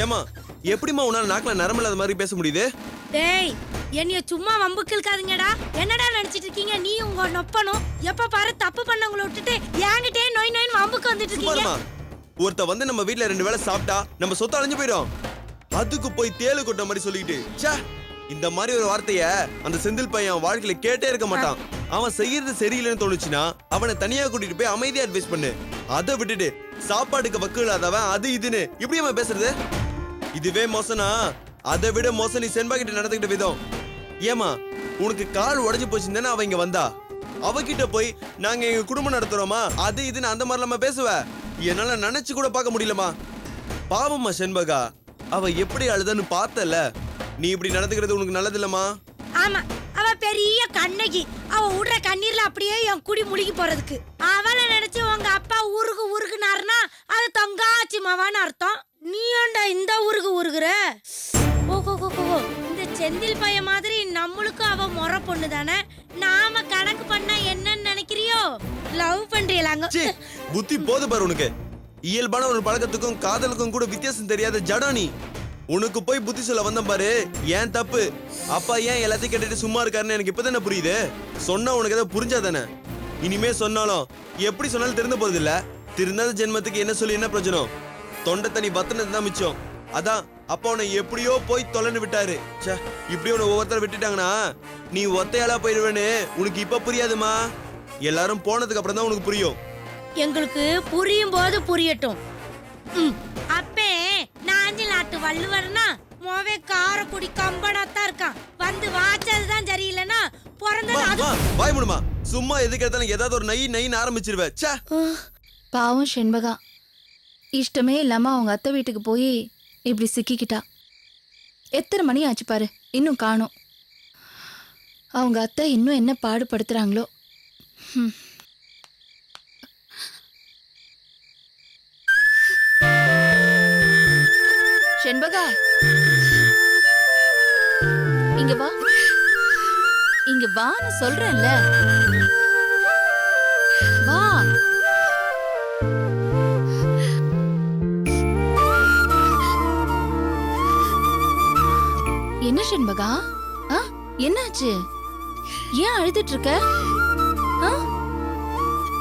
ஏமா எப்படிமா உன்னால நாக்குல நரம்பு இல்லாத மாதிரி பேச முடியுது? டேய் என்னைய சும்மா வம்புக்கு இழுக்காதீங்கடா. என்னடா நினைச்சிட்டு இருக்கீங்க? நீ உங்க நொப்பனும் எப்ப பாரு தப்பு பண்ணவங்கள விட்டுட்டு என்கிட்டே நோய் நோய் வம்புக்கு வந்துட்டு இருக்கீங்க. ஒருத்த வந்து நம்ம வீட்ல 2 வேளை சாப்பிட்டா நம்ம சொத்து அழிஞ்சு போயிடும். அதுக்கு போய் தேளு கொட்ட மாதிரி சொல்லிட்டு ச்சே, இந்த மாதிரி ஒரு வார்த்தைய அந்த செந்தில் பையன் வாழ்க்கையில கேட்டே இருக்க மாட்டான். அவன் செய்யறது சரியில்லைன்னு தோணுச்சுன்னா அவனை தனியா கூட்டிட்டு போய் அமைதியா அட்வைஸ் பண்ணு. அதை விட்டுட்டு சாப்பாட்டுக்கு வக்கு இல்லாதவன் அது இதுன்னு இப்படி அவன் பேசுறது இதுவே மோசனா? அதை விட மோசம் நீ செண்பா கிட்ட நடந்துக்கிட்ட விதம். ஏமா உனக்கு கால் உடஞ்சு போச்சுன்னு அவ இங்க வந்தா, அவகிட்ட போய் நாங்க எங்க குடும்பம் நடத்துறோமா அது இதுன்னு அந்த மாதிரி நம்ம பேசுவ. என்னால நினைச்சு கூட பார்க்க முடியலமா. பாவம்மா செண்பகா, அவ எப்படி அழுதான்னு பார்த்தல. நீ இப்படி நடந்துக்கிறது உனக்கு நல்லது இல்லம்மா. ஆமா, அவ பெரிய கண்ணகி. அவ விடுற கண்ணீர்ல அப்படியே என் குடி முழுகி போறதுக்கு. அவளை நினைச்சு உங்க அப்பா உருகுனாருன்னா அது தங்காச்சி மாவான்னு அர்த்தம். நீ ஏன்டா இந்த உருகுற? ஓஹோ, இந்த செந்தில் பையன் மாதிரி நம்மளுக்கும் அவ முறை பொண்ணு தானே. நாம கணக்கு பண்ணா என்னன்னு நினைக்கிறியோ? லவ் பண்றீங்களாங்க? புத்தி போது பாரு உனக்கு. இயல்பான ஒரு பழக்கத்துக்கும் காதலுக்கும் கூட வித்தியாசம் தெரியாத ஜடானி. உனக்கு போய் புத்தி சொல்ல வந்த பாரு, ஏன் தப்பு. அப்பா ஏன் எல்லாத்தையும் கேட்டுட்டு சும்மா இருக்காருன்னு எனக்கு இப்பதானே புரியுது. சொன்னா உனக்கு ஏதாவது புரிஞ்சாதானே? இனிமே சொன்னாலும் எப்படி சொன்னாலும் திருந்த போறது இல்ல. திருந்தாத ஜென்மத்துக்கு என்ன சொல்லி என்ன பிரயோஜனம்? தொண்டை தண்ணி பத்தினது தான் மிச்சம். அதான் அப்பா உன்னை எப்படியோ போய் தொலைன்னு விட்டாரு. இப்படி உன்னை ஒவ்வொருத்தர விட்டுட்டாங்கன்னா நீ ஒத்தையாளா போயிடுவேன்னு உனக்கு இப்ப புரியாதுமா. எல்லாரும் போனதுக்கு அப்புறம் தான் உனக்கு புரியும். எங்களுக்கு புரியும் போது புரியட்டும். அப்பே நாஞ்சில் நாட்டு வள்ளுவர்னா மோவே காரக்குடி கம்பனாத்தான் இருக்கான். வந்து வாச்சதுதான் சரியில்லைன்னா பிறந்தது வாய் முடுமா. சும்மா எதுக்கு எடுத்தாலும் ஏதாவது ஒரு நைன்னு ஆரம்பிச்சிருவேன். பாவம் செண்பகா, இஷ்டமே இல்லாம அவங்க அத்தை வீட்டுக்கு போய் இப்படி சிக்கிக்கிட்டா. எத்தனை மணி ஆச்சு பாரு, இன்னும் காணோம். அவங்க அத்தை இன்னும் என்ன பாடுபடுத்துறாங்களோ. செண்பகா, இங்க வா. இங்க வான்னு சொல்றேன்ல, வா. என்ன செண்பகா, என்னாச்சு? ஏன் அழுதுட்டு இருக்க?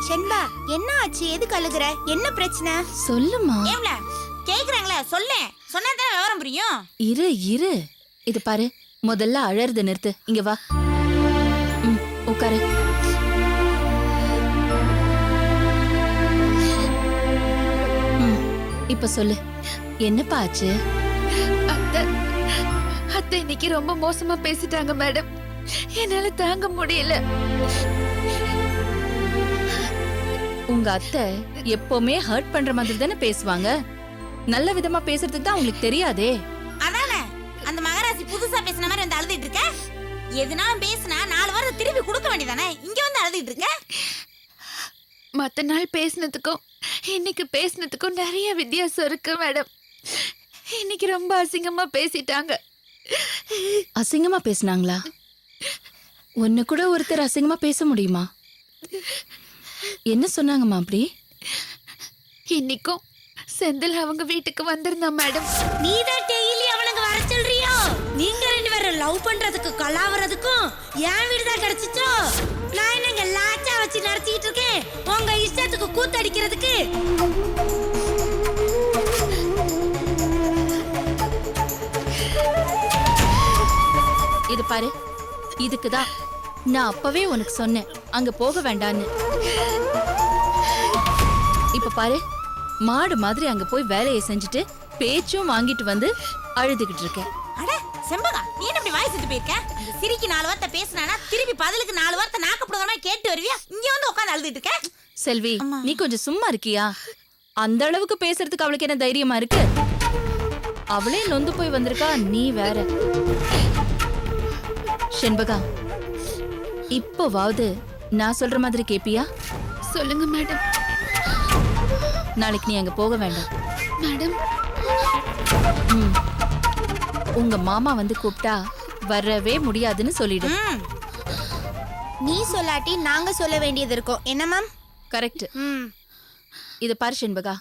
செண்பா, என்ன ஆச்சு? எதுக்கு அழுகுற? என்ன பிரச்சனை? சொல்லுமா. ஏம்ல கேக்குறாங்களா? சொல்லே, சொன்னாதான் விவரம் புரியும். இரு இது பாரு, முதல்ல அழறத நிறுத்து. இங்க வா, உட்காரு. இப்ப சொல்லு, என்னப்பா ஆச்சு? அத்தை இன்னைக்கு ரொம்ப மோசமா பேசிட்டாங்க மேடம். என்னால தாங்க முடியல. உங்க அத்தை எப்பவுமே ஹர்ட் பண்ற மாதிரி தானே பேசுவாங்க. நல்ல விதமா பேசுறதுக்கு தான் உங்களுக்கு தெரியாதே. அதானே அந்த மகாராசி புதுசா பேசின மாதிரி வந்து அழுதுட்டு இருக்க. எதுனாலும் பேசினா 4 வாரம் திருப்பி கொடுக்க வேண்டியதானே. இங்க வந்து அழுதுட்டு இருக்க. மத்த நாள் பேசினதுக்கும் இன்னைக்கு பேசினதுக்கும் நிறைய வித்தியாசம் இருக்கு மேடம். இன்னைக்கு ரொம்ப அசிங்கமா பேசிட்டாங்க. அசிங்கமா பேசினாங்களா? ஒன்னு கூட ஒருத்தர் அசிங்கமா பேச முடியுமா? என்ன சொன்னாங்கம்மா அப்படி? இன்னைக்கும் செந்தில் அவங்க வீட்டுக்கு வந்திருந்தா மேடம். நீதான் டெய்லி அவனுக்கு வர சொல்றியோ? நீங்க 2 பேரும் லவ் பண்றதுக்கு கலாவறதுக்கும் என் வீடுதான் கிடைச்சிச்சோ? நான் என்னங்க லாச்சா வச்சு நடத்திட்டு இருக்கேன் உங்க இஷ்டத்துக்கு கூத்தடிக்கிறதுக்கு? இது பாரு, இதுக்குதான் நான் அப்பவே உனக்கு சொன்னேன் அங்க போக வேண்டான்னு. இப்ப பாரு, மாடு மாதிரி அங்க போய் வேலையை செஞ்சுட்டு பேச்சும் வாங்கிட்டு வந்து அழுதுகிட்டு இருக்கேன். அட செம்பகா, நீ என்ன இப்படி வாய் செத்து போயிருக்க? அந்த சிரிக்கு 4 வார்த்தை பேசினானா திருப்பி பதிலுக்கு 4 வார்த்தை நாக்கப்படுற மாதிரி கேட்டு வருவியா? இங்க வந்து உட்காந்து அழுதுட்டு இருக்க. செல்வி, நீ கொஞ்சம் சும்மா இருக்கியா? அந்த அளவுக்கு பேசுறதுக்கு அவளுக்கு என்ன தைரியமா இருக்கு? அவளே நொந்து போய் வந்திருக்கா, நீ வேற. செண்பகா, இப்போவாவது நான் சொல்ற மாதிரி கேப்பியா? சொல்லுங்க மேடம். நாளைக்கு நீ அங்க போக வேண்டாம் மேடம். உங்க மாமா வந்து கூப்பிட்டா வரவே முடியாதுன்னு சொல்லிடு. நீ சொல்லாட்டி நாங்க சொல்ல வேண்டியது இருக்கும். என்ன மேம்? கரெக்ட். இத பாரு செண்பகா,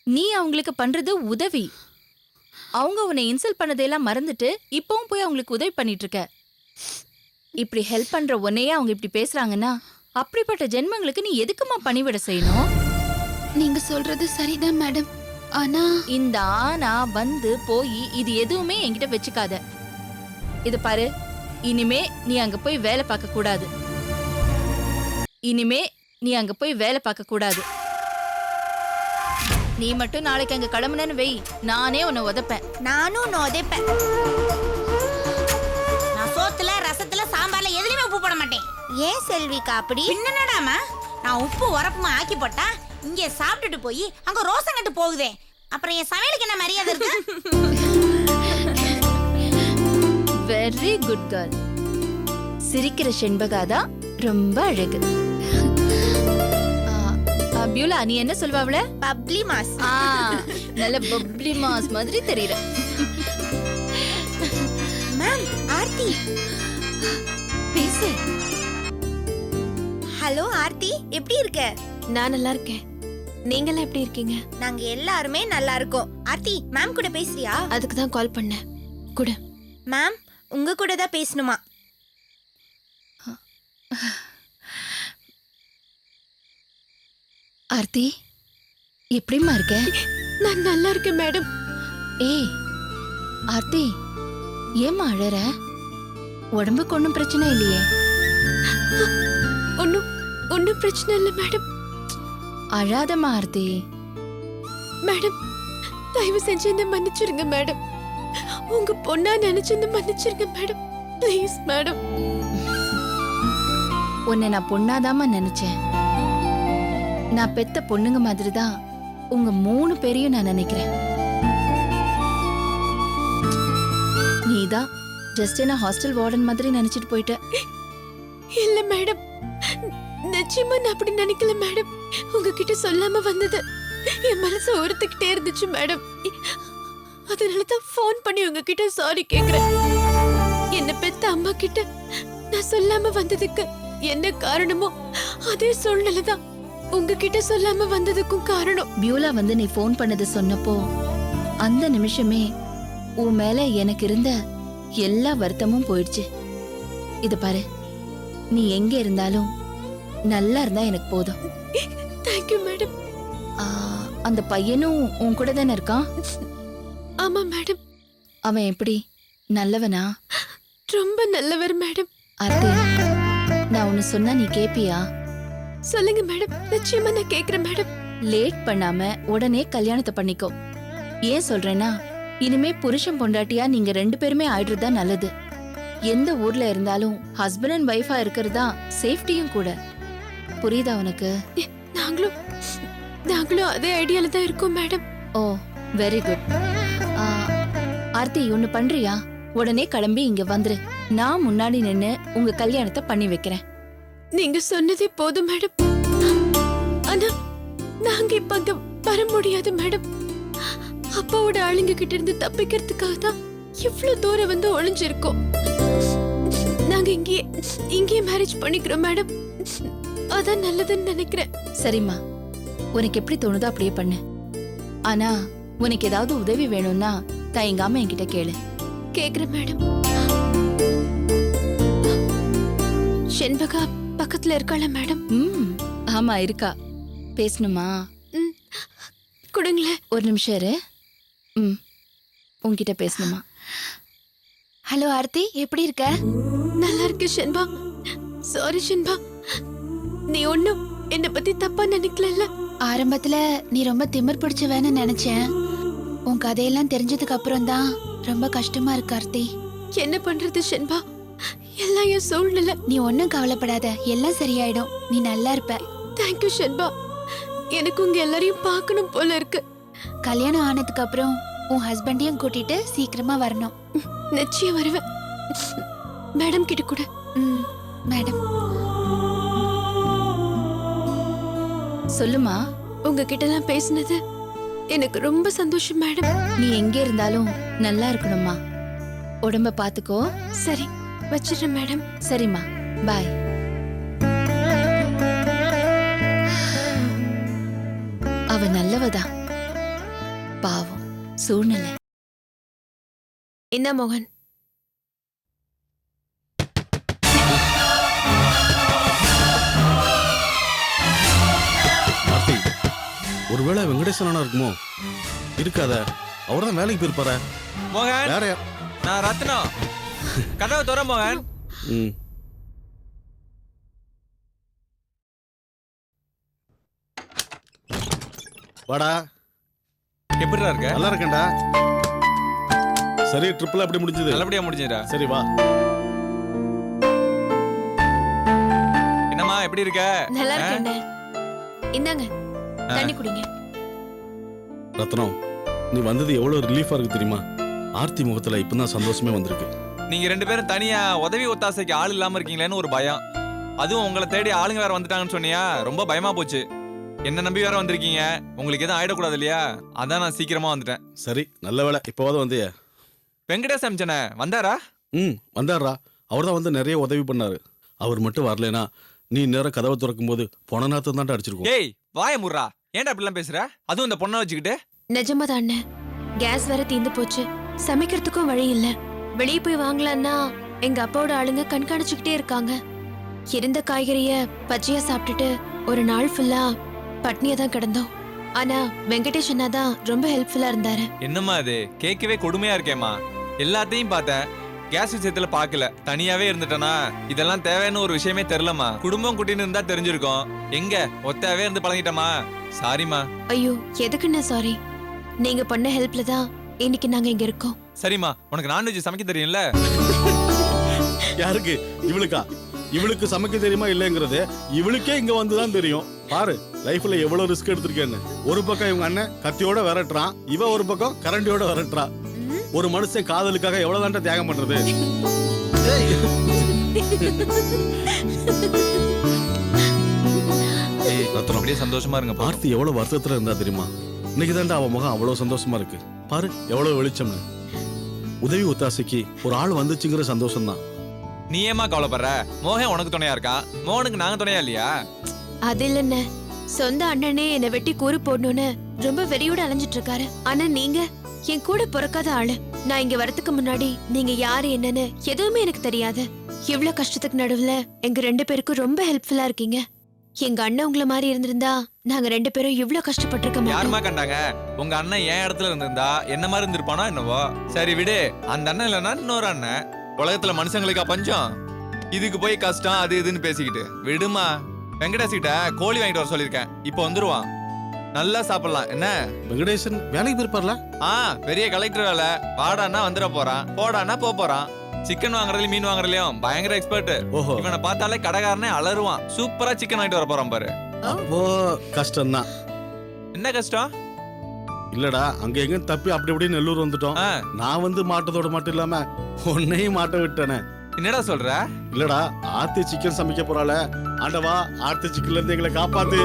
நீ அவங்களுக்கு பண்றது உதவி. அவங்க உன்னை இன்சல்ட் பண்ணதையெல்லாம் மறந்துட்டு இப்பவும் போய் அவங்களுக்கு உதவி பண்ணிட்டு இருக்க. இப்படி ஹெல்ப் பண்ற உன்னையே அவங்க இப்படி பேசுறாங்கன்னா அப்படிப்பட்ட ஜென்மங்களுக்கு நீ எதுக்குமா பணிவிட செய்யணும்? நீங்க சொல்றது சரிதான் மேடம். ஆனா இந்த ஆனா வந்து போய் இது எதுவுமே என்கிட்ட வச்சுக்காத. இது பாரு, இனிமே நீ அங்க போய் வேலை பார்க்க கூடாது. இனிமே நீ அங்க போய் வேலை பார்க்க கூடாது. நீ மட்டும் நாளைக்கு அங்க கிளம்புனேன்னு வெய், நானே உன்னை உதைப்பேன். நானும் உன்னை உதைப்பேன். நான் சோத்துல ரசத்துல சாம்பார்ல எதுலயுமே உப்பு போட மாட்டேன். ஏன் செல்விக்கா அப்படி? என்னடாமா நான் உப்பு உரப்புமா ஆக்கி போட்டா இங்க சாப்பிட்டுட்டு போய் அங்க ரோசம் கட்டு போகுதே, அப்புறம் என் சமையலுக்கு என்ன மரியாதை இருக்கு? Very good girl. சிரிக்கிற செண்பகாதான் ரொம்ப அழகு. பியூலா, நீ என்ன சொல்வ அவள? Bubbly mass. நல்ல பப்ளி மாஸ் மாதிரி தெரியற. மேம், ஆர்த்தி. பேசு. ஹலோ ஆர்த்தி, எப்படி இருக்க? நான் நல்லா இருக்கேன். நீங்களாம் எப்படி இருக்கீங்க? நாங்க எல்லாருமே நல்லா இருக்கோம். ஆர்த்தி, மேம் கூட பேசுறியா? அதுக்கு தான் கால் பண்ணேன். கூட மேம், உங்க கூட தான் பேசணுமா? ஆர்த்தி, எப்படிம்மா இருக்க? நான் நல்லா இருக்கேன் மேடம். ஏய் ஆர்த்தி, ஏம்மா அழற? உடம்புக்கு ஒன்றும் பிரச்சனை இல்லையே? ஒன்னும் பிரச்சனை இல்லை மேடம். அழாதம்மா ஆர்த்தி. மேடம், தயவு செஞ்சு என்ன மன்னிச்சிருங்க மேடம். உங்க பொண்ணா நினைச்சு என்ன மன்னிச்சிருங்க மேடம். Please madam. உன்னை நான் பொண்ணாதாம்மா நினைச்சேன். நான் பெத்த பொண்ணுங்க மாதிரி தான் உங்க 3 பேரையும் நான் நினைக்கிறேன். நீதான் ஜஸ்ட் என்ன ஹாஸ்டல் வார்டன் மாதிரி நினைச்சிட்டு போயிட்ட. இல்ல மேடம், நிச்சயமா நான் அப்படி நினைக்கல மேடம். உங்ககிட்ட சொல்லாம வந்தது என் மனசு ஒருத்துக்கிட்டே இருந்துச்சு மேடம். அதனாலதான் போன் பண்ணி உங்ககிட்ட சாரி கேக்குறேன். என்ன பெத்த அம்மா கிட்ட நான் சொல்லாம வந்ததுக்கு என்ன காரணமோ அதே சூழ்நிலைதான் உங்ககிட்ட சொல்லாம வந்ததுக்கும் காரணம். பியூலா வந்து நீ ஃபோன் பண்ணது சொன்னப்போ அந்த நிமிஷமே உன் மேல எனக்கு இருந்த எல்லா வருத்தமும் போயிடுச்சு. இது பாரு, நீ எங்க இருந்தாலும் நல்லா இருந்தா எனக்கு போதும். Thank you madam. அந்த பையனும் உன் கூட தானே இருக்கான்? ஆமா மேடம். அவன் எப்படி, நல்லவனா? ரொம்ப நல்லவர் மேடம். ஆர்த்தி, நான் ஒன்னு சொன்னா நீ கேப்பியா? சொல்லுங்க மேடம், நிச்சயமா நான் கேக்குறேன் மேடம். லேட் பண்ணாம உடனே கல்யாணத்தை பண்ணிக்கோ. ஏன் சொல்றேன்னா, இனிமே புருஷன் பொண்டாட்டியா நீங்க 2 பேருமே ஆயிடுறதா நல்லது. எந்த ஊர்ல இருந்தாலும் ஹஸ்பண்ட் அண்ட் ஒய்ஃபா இருக்கிறதா சேஃப்டியும் கூட. புரியுதா உனக்கு? நாங்களும் அதே ஐடியால தான் இருக்கோம் மேடம். ஓ, வெரி குட். ஆர்த்தி, ஒன்னு பண்றியா? உடனே கிளம்பி இங்க வந்துரு. நான் முன்னாடி நின்னு உங்க கல்யாணத்தை பண்ணி வைக்கிறேன். நீங்க சொன்னதே போதும் மேடம். ஆனா நாங்க இப்ப அங்க வர முடியாது மேடம். அப்பாவோட ஆளுங்க கிட்ட இருந்து தப்பிக்கிறதுக்காக தான் இவ்ளோ தூரம் வந்து ஒளிஞ்சிருக்கோம். நாங்க இங்கே மேரேஜ் பண்ணிக்கிறோம் மேடம். அதான் நல்லதுன்னு நினைக்கிறேன். சரிம்மா, உனக்கு எப்படி தோணுதோ அப்படியே பண்ணு. ஆனா உனக்கு ஏதாவது உதவி வேணும்னா தயங்காம என்கிட்ட கேளு. கேக்குறேன் மேடம். செண்பகா பக்கத்துல இருக்காளா மேடம்? ஆமா, இருக்கா. பேசணுமா? கொடுங்களேன். ஒரு நிமிஷம் இரு. உன்கிட்ட பேசணுமா? ஹலோ ஆர்த்தி, எப்படி இருக்க? நல்லா இருக்கு ஷென்பா. சாரி ஷென்பா, நீ ஒண்ணும் என்ன பத்தி தப்பா நினைக்கல. ஆரம்பத்துல நீ ரொம்ப திமிர் பிடிச்சவன்னு நினைச்சேன். உன் கதையெல்லாம் தெரிஞ்சதுக்கு அப்புறம் தான் ரொம்ப கஷ்டமா இருக்கு ஆர்த்தி. என்ன பண்றது ஷென்பா, எல்லாம் என் சூழ்நிலை. நீ ஒன்னும் கவலைப்படாத, எல்லாம் சரியாயிடும். நீ நல்லா இருப்ப. தேங்க்யூ ஷென்பா. எனக்கு உங்க எல்லாரையும் பார்க்கணும் போல இருக்கு. கல்யாணம் ஆனதுக்கு அப்புறம் உன் ஹஸ்பண்டையும் கூட்டிட்டு சீக்கிரமா வரணும். நிச்சயம் வருவேன். மேடம் கிட்ட கூட. மேடம். சொல்லுமா. உங்ககிட்ட நான் பேசினது எனக்கு ரொம்ப சந்தோஷம் மேடம். நீ எங்க இருந்தாலும் நல்லா இருக்கணும்மா. உடம்ப பாத்துக்கோ. சரி, வச்சிடுறேன் மேடம். சரிம்மா, பாய். அவ நல்லவதான், பாவம் சூழ்நிலை. என்ன மோகன்? ஆர்த்தி, ஒருவேளை வெங்கடேசனா இருக்குமோ? இருக்காத, அவர்தான் வேலைக்கு போயிருப்பாரு. மோகன், வேற யார்? நான் ரத்னம். கதவை திற மோகன். ம். வாடா. எப்படிடா இருக்க? நல்லா இருக்கேன்டா. சரி, ட்ரிப்ல எப்படி முடிஞ்சது? நல்லபடியா முடிஞ்சுடா. சரி வா. என்னம்மா எப்படி இருக்க? நல்லா இருக்கேன்டா. இந்தாங்க தண்ணி குடிங்க. ரத்னம், நீ வந்தது எவ்வளவு ரிலீஃபா இருக்கு தெரியுமா? ஆர்த்தி முகத்துல இப்பதான் சந்தோஷமே வந்திருக்கு. நீங்க 2 பேரும் தனியா உதவி ஒத்தாசைக்கு ஆள் இல்லாம இருக்கீங்களேன்னு ஒரு பயம். அதுவும் உங்களை தேடி ஆளுங்க வேற வந்துட்டாங்கன்னு சொன்னியா, ரொம்ப பயமா போச்சு. என்ன நம்பி வேற வந்திருக்கீங்க, உங்களுக்கு எதுவும் ஆயிடக்கூடாது இல்லையா? அதான் நான் சீக்கிரமா வந்துட்டேன். சரி, நல்ல வேலை இப்போவாது வந்தியே. வெங்கடேஷ் அம்சனே வந்தாரா? வந்தாரா. அவர் தான் வந்து நிறைய உதவி பண்ணாரு. அவர் மட்டும் வரலனா நீ நேரம் கதவை திறக்கும் போது பொண நாத்தம் தான் அடிச்சிருக்கோம். ஏய் வாய முர்ரா, ஏன்டா அப்படிலாம் பேசுற? அதுவும் இந்த பொண்ணை வச்சுக்கிட்டு. நிஜமாதான் அண்ணே, கேஸ் வேற தீந்து போச்சு. சமைக்கிறதுக்கும் வழி இல்ல. வெளியே போய் வாங்கலான்னா எங்க அப்பாவோட ஆளுங்க கண்காணிச்சுக்கிட்டே இருக்காங்க. இருந்த காய்கறிய பச்சையா சாப்பிட்டுட்டு ஒரு நாள் ஃபுல்லா பட்னியா தான் கிடந்தோம். ஆனா வெங்கடேஷ் அண்ணா தான் ரொம்ப ஹெல்ப்ஃபுல்லா இருந்தாரு. என்னம்மா அது, கேட்கவே கொடுமையா இருக்கேம்மா. எல்லாத்தையும் பார்த்தேன், கேஸ் விஷயத்துல பாக்கல. தனியாவே இருந்துட்டனா இதெல்லாம் தேவைன்னு ஒரு விஷயமே தெரியலமா. குடும்பம் குட்டின்னு இருந்தா தெரிஞ்சிருக்கும். எங்க ஒத்தாவே இருந்து பழகிட்டமா. சாரிமா. ஐயோ எதுக்குண்ணா சாரி? நீங்க பண்ண ஹெல்ப்ல தான் இன்னைக்கு நாங்க இங்க இருக்கோம். சரிம்மா, உனக்கு நான்வெஜ் சமைக்க தெரியும்ல? யாருக்கு? இவளுக்கா? இவளுக்கு சமைக்க தெரியுமா இல்லைங்கிறது இவளுக்கே இங்க வந்துதான் தெரியும். பாரு லைஃப்ல எவ்வளவு ரிஸ்க் எடுத்திருக்கேன்னு. ஒரு பக்கம் இவங்க அண்ணன் கத்தியோட விரட்டுறான், இவ ஒரு பக்கம் கரண்டியோட விரட்டுறா. ஒரு மனுஷன் காதலுக்காக எவ்வளவு தாண்ட தியாகம் பண்றது? ரத்னம் அப்படியே சந்தோஷமா இருங்க. பார்த்தி எவ்வளவு வருத்தத்துல இருந்தா தெரியுமா? இன்னைக்கு தாண்டா அவ முகம் அவ்வளவு சந்தோஷமா இருக்கு. பாரு எவ்வளவு வெளிச்சம்னு. உதவி ஒத்தாசைக்கு ஒரு ஆள் வந்துச்சுங்கிற சந்தோஷம் தான். நீ ஏமா கவலைப்படுற? மோகன் உனக்கு துணையா இருக்கா, மோகனுக்கு நாங்க துணையா இல்லையா? அது இல்லண்ண, சொந்த அண்ணனே என்னை வெட்டி கூறு போடணும்னு ரொம்ப வெறியோட அலைஞ்சிட்டு இருக்காரு. ஆனா நீங்க என் கூட பிறக்காத ஆளு. நான் இங்க வரதுக்கு முன்னாடி நீங்க யாரு என்னன்னு எதுவுமே எனக்கு தெரியாது. இவ்வளவு கஷ்டத்துக்கு நடுவுல எங்க 2 பேருக்கும் ரொம்ப ஹெல்ப்ஃபுல்லா இருக்கீங்க. எங்க அண்ணன் உங்களை மாதிரி இருந்திருந்தா நாங்க 2 பேரும் இவ்வளவு கஷ்டப்பட்டிருக்க யாருமா மாட்டோம். கண்டாங்க? உங்க அண்ணன் என் இடத்துல இருந்திருந்தா என்ன மாதிரி இருந்திருப்பானோ என்னவோ. சரி விடு, அந்த அண்ணன் இல்லைன்னா இன்னொரு அண்ணன். உலகத்துல மனுஷங்களுக்கா பஞ்சம்? இதுக்கு போய் கஷ்டம் அது இதுன்னு பேசிக்கிட்டு விடுமா. வெங்கடேஷ் கிட்ட கோழி வாங்கிட்டு வர சொல்லியிருக்கேன், இப்போ வந்துருவான். நல்லா சாப்பிடலாம் என்ன? வெங்கடேசன் வேலைக்கு போயிருப்பார்ல? பெரிய கலெக்டர் வேலை. வாடான்னா வந்துட போறான், போடான்னா போறான். சிக்கன் வாங்குறதுலயும் மீன் வாங்குறதுலயும் பயங்கர எக்ஸ்பர்ட். ஓஹோ, இவனை பார்த்தாலே கடைக்காரனே அலறுவான். சூப்பரா சிக்கன் வாங்கிட்டு வர போறான் பாரு. அப்போ கஷ்டம் தான். என்ன கஷ்டம்? இல்லடா, அங்க எங்க தப்பி அப்படி அப்படியே நெல்லூர் வந்துட்டோம். நான் வந்து மாட்டதோட மட்டும் இல்லாம உன்னையும் மாட்ட விட்டேனே. என்னடா சொல்ற? இல்லடா, ஆர்த்தி சிக்கன் சமைக்க போறாள. ஆண்டவா, ஆர்த்தி சிக்கன்ல இருந்து எங்களை காப்பாத்து.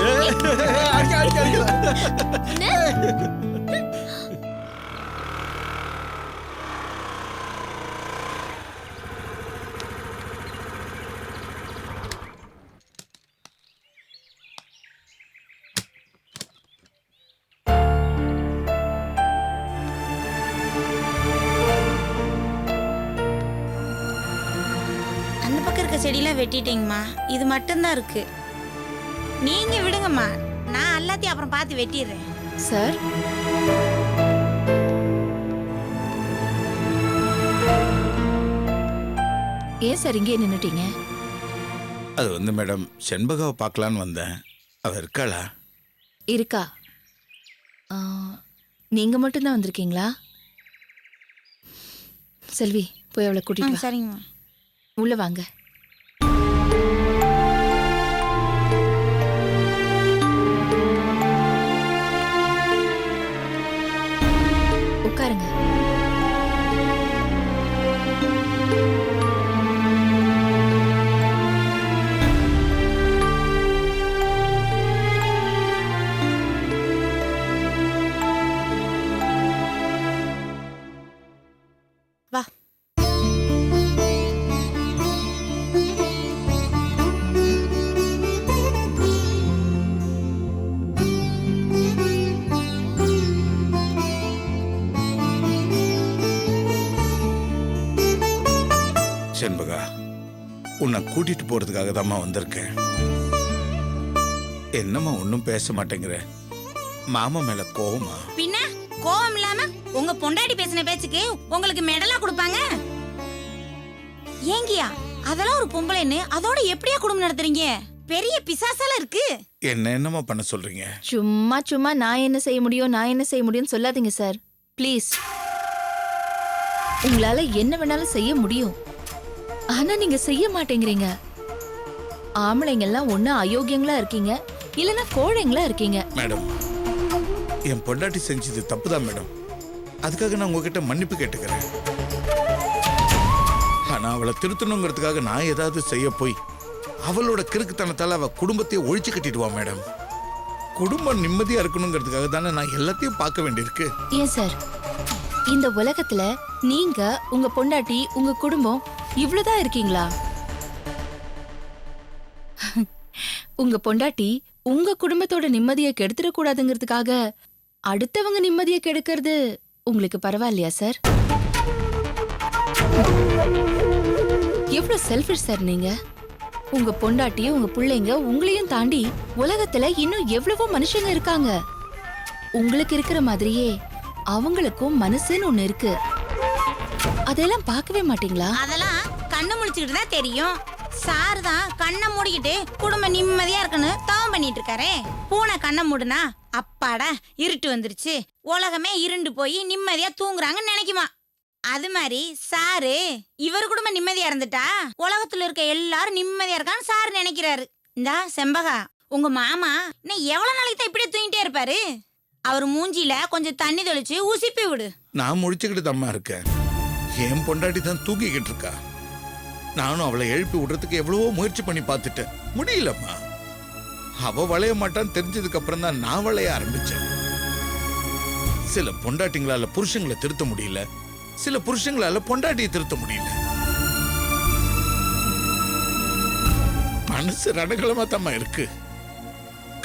அந்த பக்கம் இருக்க செடியெல்லாம் வெட்டிட்டீங்கம்மா, இது மட்டும்தான் இருக்கு. நீங்க விடுங்கம்மா, நான் எல்லாத்தையும் அப்புறம் பார்த்து வெட்டிடுறேன். சார், ஏன் சார் இங்கே நின்னுட்டீங்க? அது வந்து மேடம், செண்பகாவை பார்க்கலான்னு வந்தேன். அவ இருக்காளா? இருக்கா? நீங்க மட்டும்தான் வந்திருக்கீங்களா? செல்வி, போய் அவளை கூட்டிட்டு வா. சரிங்கம்மா. உள்ள வாங்க. உட்காருங்க. வா. கூட்டிட்டு போறதுக்காக தாம்மா வந்திருக்கேன். என்னம்மா ஒன்றும் பேச மாட்டேங்கிற? மாமா மேல கோவமா? பின்ன கோவம் இல்லாம உங்க பொண்டாட்டி பேசின பேச்சுக்கு உங்களுக்கு மெடலா கொடுப்பாங்க? ஏங்கியா அதெல்லாம் ஒரு பொம்பளைன்னு அதோட எப்படியா குடும்பம் நடத்துறீங்க? பெரிய பிசாசால இருக்கு. என்னம்மா பண்ண சொல்றீங்க? சும்மா சும்மா நான் என்ன செய்ய முடியும்னு சொல்லாதீங்க சார் ப்ளீஸ். உங்களால என்ன வேணாலும் செய்ய முடியும், ஆனா நீங்க செய்ய மாட்டேங்கிறீங்க. ஆம்பளைங்க எல்லாம் ஒண்ணு அயோக்கியங்களா இருக்கீங்க, இல்லனா கோழைங்களா இருக்கீங்க. மேடம், என் பொண்டாட்டி செஞ்சது தப்புதான் மேடம். அதுக்காக நான் உங்ககிட்ட மன்னிப்பு கேட்டுக்கிறேன். ஆனா அவளை திருத்தணுங்கிறதுக்காக நான் ஏதாவது செய்ய போய் அவளோட கிறுக்குத்தனத்தால அவ குடும்பத்தையே ஒழிச்சு கட்டிடுவா மேடம். குடும்பம் நிம்மதியா இருக்கணுங்கிறதுக்காக தானே நான் எல்லாத்தையும் பார்க்க வேண்டியிருக்கு. ஏன் சார், இந்த உலகத்துல நீங்க, உங்க பொண்டாட்டி, உங்க குடும்பம் இவ்வளவுதான் இருக்கீங்களா? உங்க பொண்டாட்டி உங்க குடும்பத்தோட நிம்மதியை கெடுத்துட கூடாதுங்கிறதுக்காக அடுத்தவங்க நிம்மதியை கெடுக்கிறது உங்களுக்கு பரவாயில்லையா சார்? எவ்வளவு செல்ஃபிஷ் சார் நீங்க. உங்க பொண்டாட்டி, உங்க பிள்ளைங்க, உங்களையும் தாண்டி உலகத்துல இன்னும் எவ்வளவோ மனுஷங்க இருக்காங்க. உங்களுக்கு இருக்கிற மாதிரியே அவங்களுக்கும் மனசுன்னு ஒண்ணு இருக்கு. அதெல்லாம் பார்க்கவே மாட்டீங்களா? அதெல்லாம் கண்ணு முழிச்சுக்கிட்டு தான் தெரியும். சார் தான் கண்ணை மூடிக்கிட்டு குடும்பம் நிம்மதியா இருக்குன்னு தவம் பண்ணிட்டு இருக்காரே. பூனை கண்ணை மூடுனா அப்பாடா இருட்டு வந்துருச்சு, உலகமே இருண்டு போய் நிம்மதியா தூங்குறாங்கன்னு நினைக்குமா. அது மாதிரி சாரு இவர் குடும்பம் நிம்மதியா இருந்துட்டா உலகத்துல இருக்க எல்லாரும் நிம்மதியா இருக்கான்னு சார் நினைக்கிறாரு. இந்தா செம்பகா, உங்க மாமா இன்னும் எவ்வளவு நாளைக்கு தான் இப்படியே தூங்கிட்டே இருப்பாரு? அவர் மூஞ்சில கொஞ்சம் தண்ணி தெளிச்சு உசிப்பி விடு. நான் முடிச்சுக்கிட்டு தம்மா இருக்கேன். என் பொண்டாட்டி தான் தூங்கிக்கிட்டு இருக்கா. நானும் அவளை எழுப்பி விடுறதுக்கு எவ்வளவோ முயற்சி பண்ணி பார்த்துட்டேன், முடியலம்மா. அவ வளைய மாட்டான்னு தெரிஞ்சதுக்கு அப்புறம் தான் நான் வளைய ஆரம்பிச்சேன். சில பொண்டாட்டிங்களால புருஷங்களை திருத்த முடியல, சில புருஷங்களால பொண்டாட்டியை திருத்த முடியல. மனசு ரணகலமா தம்மா இருக்கு.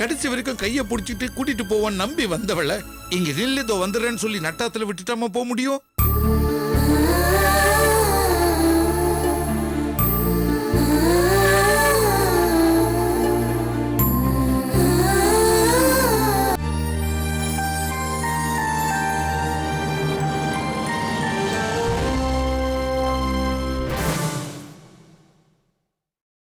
கடைசி வரைக்கும் கைய புடிச்சிட்டு கூட்டிட்டு போவான்னு நம்பி வந்தவளை இங்க நில்லுதோ வந்துடுறேன்னு சொல்லி நட்டாத்துல விட்டுட்டாம போக முடியும்?